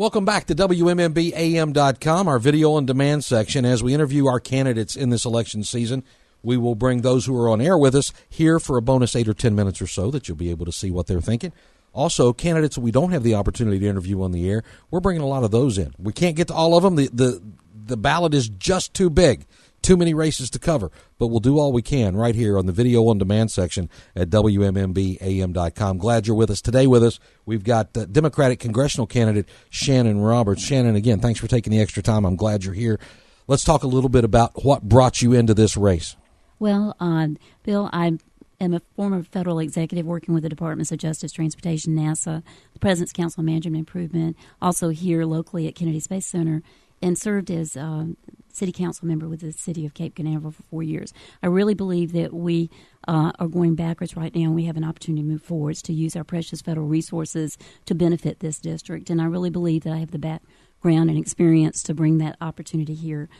Welcome back to WMMBAM.com, our video on demand section. As we interview our candidates in this election season, we will bring those who are on air with us here for a bonus 8 or 10 minutes or so that you'll be able to see what they're thinking. Also, candidates we don't have the opportunity to interview on the air, we're bringing a lot of those in. We can't get to all of them. The ballot is just too big. Too many races to cover, but we'll do all we can right here on the video on demand section at WMMBAM.com. Glad you're with us. Today with us, we've got Democratic congressional candidate Shannon Roberts. Shannon, again, thanks for taking the extra time. I'm glad you're here. Let's talk a little bit about what brought you into this race. Well, Bill, I am a former federal executive working with the Departments of Justice, Transportation, NASA, the President's Council on Management Improvement, also here locally at Kennedy Space Center, and served as city council member with the city of Cape Canaveral for 4 years. I really believe that we are going backwards right now, and we have an opportunity to move forwards to use our precious federal resources to benefit this district. And I really believe that I have the background and experience to bring that opportunity here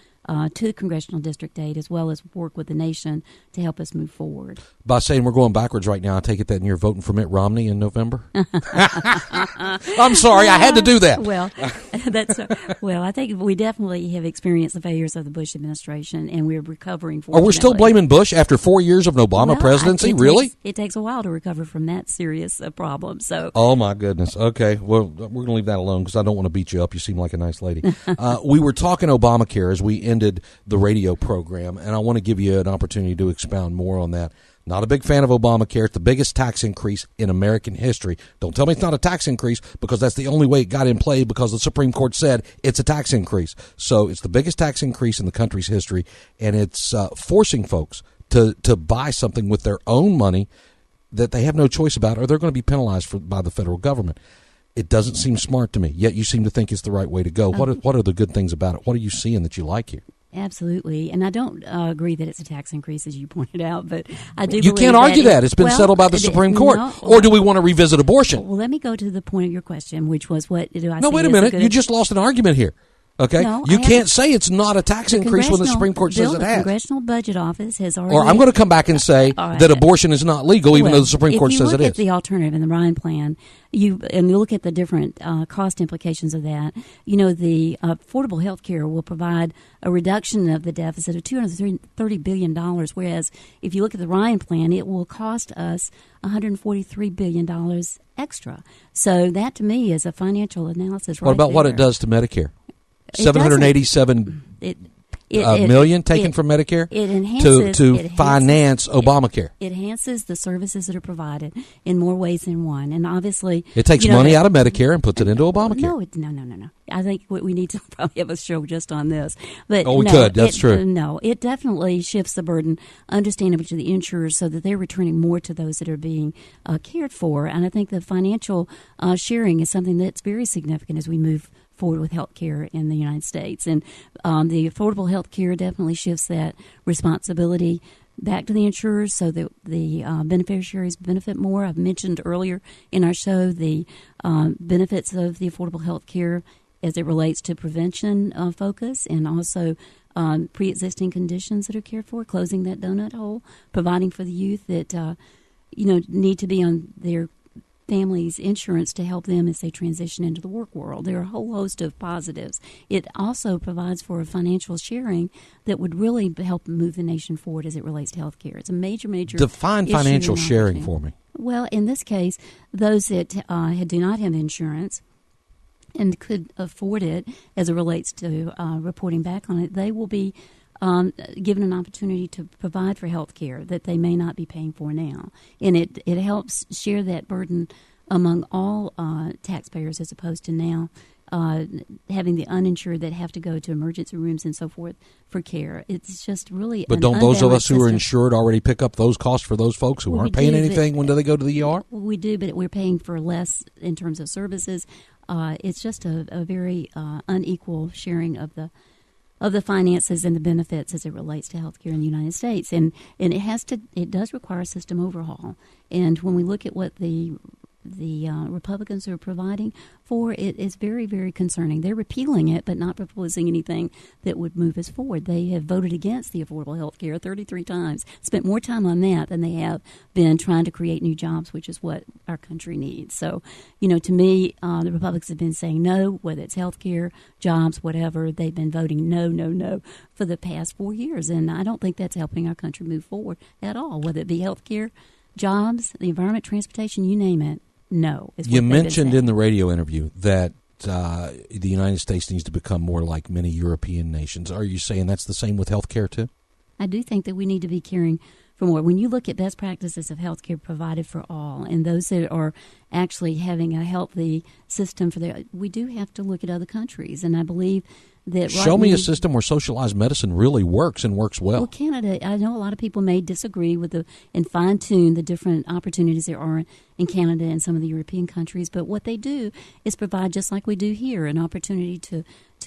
to the Congressional District 8, as well as work with the nation to help us move forward. By saying we're going backwards right now, I take it that you're voting for Mitt Romney in November? I'm sorry, I had to do that. Well, I think we definitely have experienced the failures of the Bush administration, and we're recovering. Are we still blaming Bush after 4 years of an Obama presidency? Really? It takes a while to recover from that serious problem. So. Oh, my goodness. Okay, well, we're going to leave that alone because I don't want to beat you up. You seem like a nice lady. We were talking Obamacare as we ended the radio program, and I want to give you an opportunity to expound more on that. Not a big fan of Obamacare. It's the biggest tax increase in American history. Don't tell me it's not a tax increase, because that's the only way it got in play, because the Supreme Court said it's a tax increase. So it's the biggest tax increase in the country's history, and it's forcing folks to buy something with their own money that they have no choice about, or they're going to be penalized by the federal government. It doesn't seem smart to me, yet you seem to think it's the right way to go. What are the good things about it? What are you seeing that you like here? Absolutely, and I don't agree that it's a tax increase, as you pointed out, but I do. You can't argue that. It's been settled by the Supreme Court. Or do we want to revisit abortion? Well, let me go to the point of your question, which was what do I? No, wait a minute. You just lost an argument here. Okay, no, you can't say it's not a tax increase when the Supreme Court says it has. The Congressional Budget Office has already. Or I'm going to come back and say that abortion is not legal, even though the Supreme Court says it is. If you look at the alternative in the Ryan plan, you look at the different cost implications of that. You know, the affordable health care will provide a reduction of the deficit of $230 billion, whereas if you look at the Ryan plan, it will cost us $143 billion extra. So that, to me, is a financial analysis. What about what it does to Medicare? 787 million taken from Medicare to finance Obamacare. It enhances the services that are provided in more ways than one, and obviously it takes money out of Medicare and puts it into Obamacare. No. I think we need to probably have a show just on this. But we could. That's true. No, it definitely shifts the burden, understandably, to the insurers, so that they're returning more to those that are being cared for. And I think the financial sharing is something that's very significant as we move forward with health care in the United States. And the affordable health care definitely shifts that responsibility back to the insurers so that the beneficiaries benefit more. I've mentioned earlier in our show the benefits of the affordable health care as it relates to prevention focus, and also pre-existing conditions that are cared for, closing that donut hole, providing for the youth that need to be on their families' insurance to help them as they transition into the work world. There are a whole host of positives. It also provides for a financial sharing that would really help move the nation forward as it relates to health care. It's a major Define financial sharing for me. Well, in this case, those that do not have insurance and could afford it as it relates to reporting back on it, they will be given an opportunity to provide for health care that they may not be paying for now. And it helps share that burden among all taxpayers, as opposed to now having the uninsured that have to go to emergency rooms and so forth for care. It's just really But don't those of us who are insured already pick up those costs for those folks who aren't paying anything when they go to the ER? Well, we do, but we're paying for less in terms of services. It's just a very unequal sharing of the finances and the benefits as it relates to healthcare in the United States, and it does require a system overhaul. And when we look at what the Republicans are providing for, it is very, very concerning. They're repealing it, but not proposing anything that would move us forward. They have voted against the affordable health care 33 times, spent more time on that than they have been trying to create new jobs, which is what our country needs. So, to me, the Republicans have been saying no, whether it's health care, jobs, whatever. They've been voting no, no, no for the past 4 years, and I don't think that's helping our country move forward at all, whether it be health care, jobs, the environment, transportation, you name it. No. You mentioned in the radio interview that the United States needs to become more like many European nations. Are you saying that's the same with health care, too? I do think that we need to be caring for more. When you look at best practices of health care provided for all and those that are actually having a healthy system we do have to look at other countries. And I believe that Show me a system where socialized medicine really works and works well. Well, Canada, I know a lot of people may disagree with and fine-tune the different opportunities there are in Canada and some of the European countries, but what they do is provide, just like we do here, an opportunity to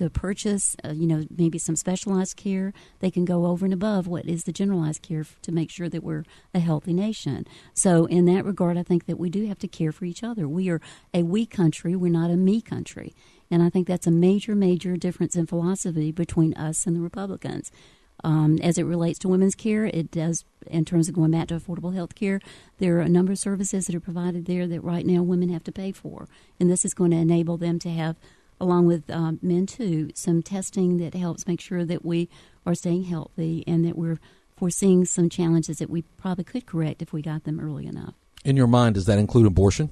purchase, maybe some specialized care. They can go over and above what is the generalized care to make sure that we're a healthy nation. So in that regard, I think that we do have to care for each other. We are a we country. We're not a me country. And I think that's a major, major difference in philosophy between us and the Republicans. As it relates to women's care, it does, in terms of going back to affordable health care, there are a number of services that are provided there that right now women have to pay for. And this is going to enable them to have, along with men too, some testing that helps make sure that we are staying healthy and that we're foreseeing some challenges that we probably could correct if we got them early enough. In your mind, does that include abortion?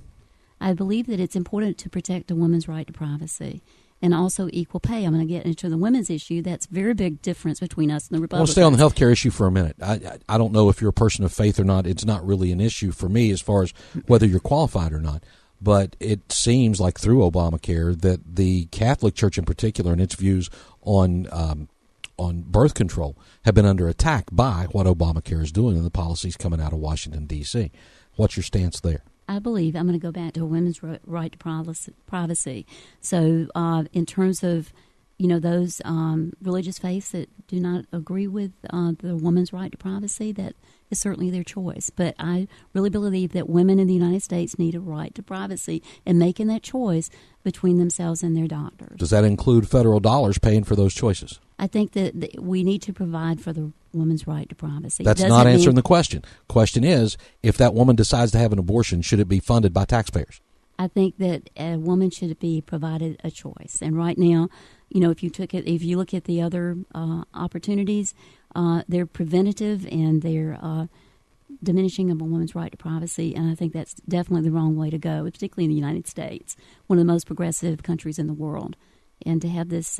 I believe that it's important to protect a woman's right to privacy and also equal pay. I'm going to get into the women's issue. That's a very big difference between us and the Republicans. We'll stay on the health care issue for a minute. I don't know if you're a person of faith or not. It's not really an issue for me as far as whether you're qualified or not. But it seems like through Obamacare that the Catholic Church in particular and its views on birth control have been under attack by what Obamacare is doing and the policies coming out of Washington, D.C. What's your stance there? I believe I'm going to go back to a women's right to privacy. So in terms of, those religious faiths that do not agree with the woman's right to privacy, that is certainly their choice. But I really believe that women in the United States need a right to privacy and making that choice between themselves and their doctors. Does that include federal dollars paying for those choices? I think that we need to provide for the woman's right to privacy. That's not answering the question. Question is, if that woman decides to have an abortion, should it be funded by taxpayers? I think that a woman should be provided a choice. And right now, if you look at the other opportunities, they're preventative and they're diminishing of a woman's right to privacy. And I think that's definitely the wrong way to go, particularly in the United States, one of the most progressive countries in the world. And to have this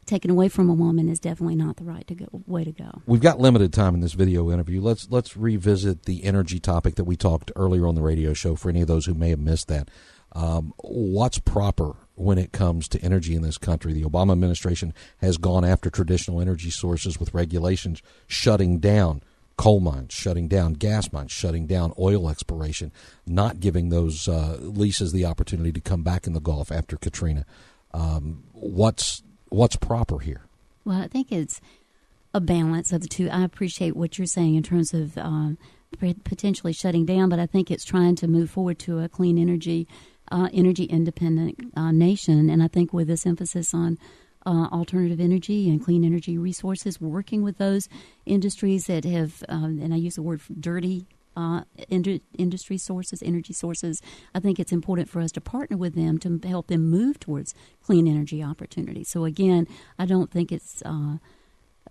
taken away from a woman is definitely not the way to go. We've got limited time in this video interview. Let's revisit the energy topic that we talked earlier on the radio show for any of those who may have missed that. What's proper when it comes to energy in this country? The Obama administration has gone after traditional energy sources with regulations shutting down coal mines, shutting down gas mines, shutting down oil exploration, not giving those leases the opportunity to come back in the Gulf after Katrina. What's proper here? Well, I think it's a balance of the two. I appreciate what you're saying in terms of potentially shutting down, but I think it's trying to move forward to a clean energy independent nation. And I think with this emphasis on alternative energy and clean energy resources, working with those industries that have, and I use the word dirty energy sources, I think it's important for us to partner with them to help them move towards clean energy opportunities. So again, I don't think it's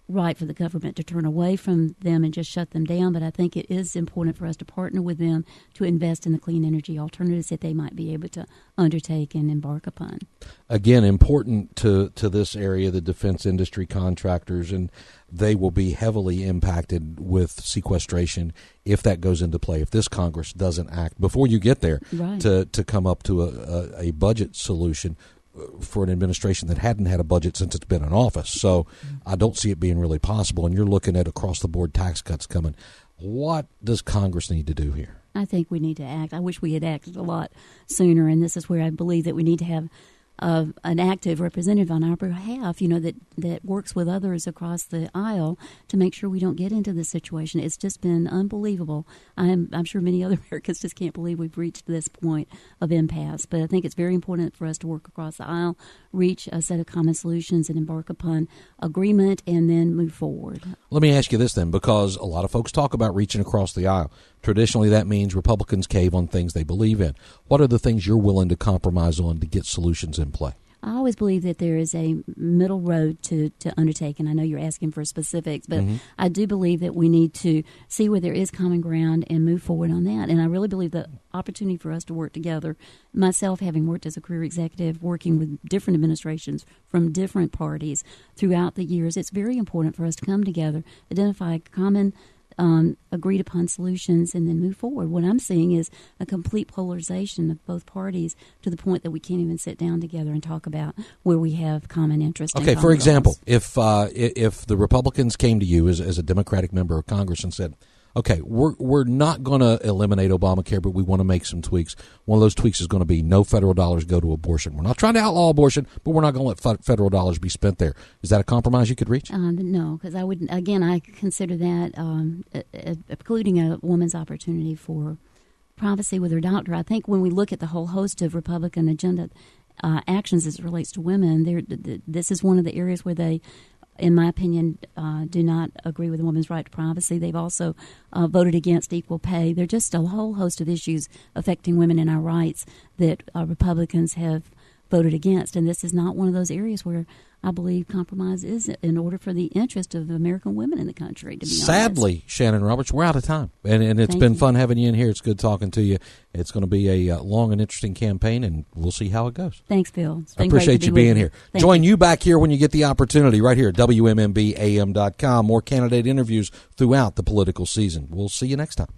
right for the government to turn away from them and just shut them down, but I think it is important for us to partner with them to invest in the clean energy alternatives that they might be able to undertake and embark upon. Again, important to this area, the defense industry contractors, and they will be heavily impacted with sequestration if that goes into play, if this Congress doesn't act before you get there right. to come up to a budget solution for an administration that hadn't had a budget since it's been in office. So I don't see it being really possible. And you're looking at across-the-board tax cuts coming. What does Congress need to do here? I think we need to act. I wish we had acted a lot sooner, and this is where I believe that we need to have an active representative on our behalf, that works with others across the aisle to make sure we don't get into this situation. It's just been unbelievable. I'm sure many other Americans just can't believe we've reached this point of impasse. But I think it's very important for us to work across the aisle, reach a set of common solutions, and embark upon agreement, and then move forward. Let me ask you this then, because a lot of folks talk about reaching across the aisle. Traditionally, that means Republicans cave on things they believe in. What are the things you're willing to compromise on to get solutions in play? I always believe that there is a middle road to undertake, and I know you're asking for specifics, but I do believe that we need to see where there is common ground and move forward on that. And I really believe the opportunity for us to work together, myself having worked as a career executive, working with different administrations from different parties throughout the years, it's very important for us to come together, identify common agreed upon solutions, and then move forward. What I'm seeing is a complete polarization of both parties to the point that we can't even sit down together and talk about where we have common interest. Okay, for example, if the Republicans came to you as a Democratic member of Congress and said, okay, we're not going to eliminate Obamacare, but we want to make some tweaks. One of those tweaks is going to be no federal dollars go to abortion. We're not trying to outlaw abortion, but we're not going to let federal dollars be spent there. Is that a compromise you could reach? No, because I consider that precluding a woman's opportunity for privacy with her doctor. I think when we look at the whole host of Republican agenda actions as it relates to women, this is one of the areas where they, in my opinion, do not agree with a woman's right to privacy. They've also voted against equal pay. There are just a whole host of issues affecting women and our rights that Republicans have voted against. And this is not one of those areas where I believe compromise is in order for the interest of American women in the country, to be honest. Sadly, Shannon Roberts, we're out of time. And it's been fun having you in here. It's good talking to you. It's going to be a long and interesting campaign, and we'll see how it goes. Thanks, Bill. I appreciate you being here. Join you back here when you get the opportunity right here at WMMBAM.com. More candidate interviews throughout the political season. We'll see you next time.